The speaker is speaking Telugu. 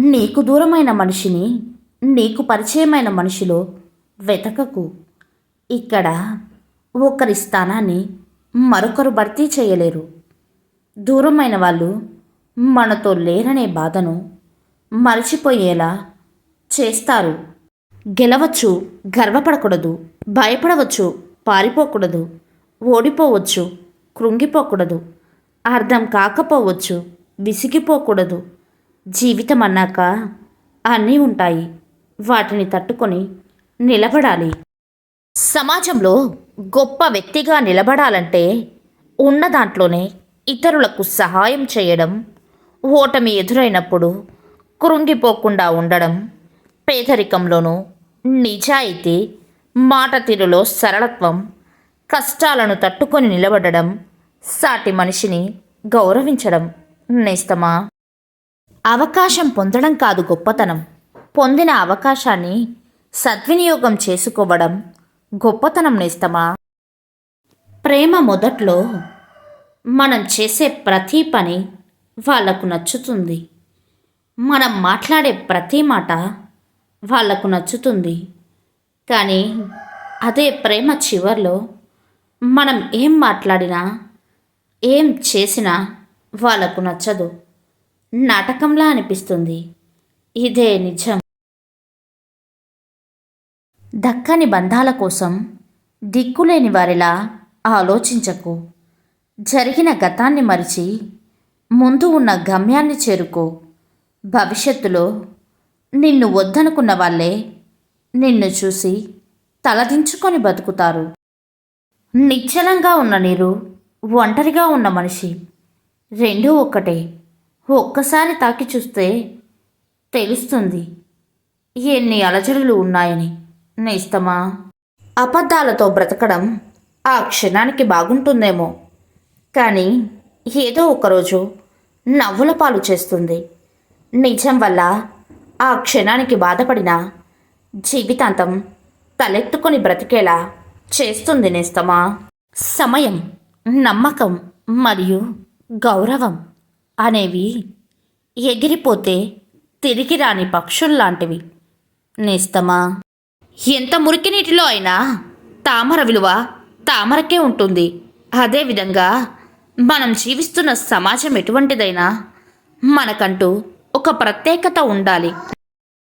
నీకు దూరమైన మనిషిని నీకు పరిచయమైన మనిషిలో వెతకకు. ఇక్కడ ఒకరి స్థానాన్ని మరొకరు భర్తీ చేయలేరు. దూరమైన వాళ్ళు మనతో లేరనే బాధను మరచిపోయేలా చేస్తారు. గెలవచ్చు, గర్వపడకూడదు. భయపడవచ్చు, పారిపోకూడదు. ఓడిపోవచ్చు, కృంగిపోకూడదు. అర్థం కాకపోవచ్చు, విసిగిపోకూడదు. జీవితం అన్నాక అన్నీ ఉంటాయి. వాటిని తట్టుకొని నిలబడాలి. సమాజంలో గొప్ప వ్యక్తిగా నిలబడాలంటే ఉన్న దాంట్లోనే ఇతరులకు సహాయం చేయడం, ఓటమి ఎదురైనప్పుడు కృంగిపోకుండా ఉండడం, పేదరికంలోనూ నిజాయితీ, మాట తీరులో సరళత్వం, కష్టాలను తట్టుకొని నిలబడడం, సాటి మనిషిని గౌరవించడం. నేస్తమా, అవకాశం పొందడం కాదు గొప్పతనం, పొందిన అవకాశాన్ని సద్వినియోగం చేసుకోవడం గొప్పతనం. నేస్తమా, ప్రేమ మొదట్లో మనం చేసే ప్రతి పని వాళ్లకు నచ్చుతుంది. మనం మాట్లాడే ప్రతి మాట వాళ్లకు నచ్చుతుంది. కానీ అదే ప్రేమ చివర్లో మనం ఏం మాట్లాడినా ఏం చేసినా వాళ్లకు నచ్చదు. నాటకంలా అనిపిస్తుంది. ఇదే నిజం. దక్కని బంధాల కోసం దిక్కులేని వారిలా ఆలోచించకు. జరిగిన గతాన్ని మరిచి ముందు ఉన్న గమ్యాన్ని చేరుకో. భవిష్యత్తులో నిన్ను వద్దనుకున్న వాళ్ళే నిన్ను చూసి తలదించుకొని బతుకుతారు. నిశ్చలంగా ఉన్న నీరు, ఒంటరిగా ఉన్న మనిషి రెండూ ఒక్కటే. ఒక్కసారి తాకి చూస్తే తెలుస్తుంది ఎన్ని అలజడులు ఉన్నాయని. నేస్తమా, అబద్ధాలతో బ్రతకడం ఆ క్షణానికి బాగుంటుందేమో, కానీ ఏదో ఒకరోజు నవ్వుల పాలు చేస్తుంది. నిజం వల్ల ఆ క్షణానికి బాధపడిన జీవితాంతం తలెత్తుకొని బ్రతికేలా చేస్తుంది. నేస్తమా, సమయం, నమ్మకం మరియు గౌరవం అనేవి ఎగిరిపోతే తిరిగి రాని పక్షుల్లాంటివి. నేస్తమా, ఎంత మురికి నీటిలో అయినా తామర విలువ తామరకే ఉంటుంది. అదేవిధంగా మనం జీవిస్తున్న సమాజం ఎటువంటిదైనా మనకంటూ ఒక ప్రత్యేకత ఉండాలి.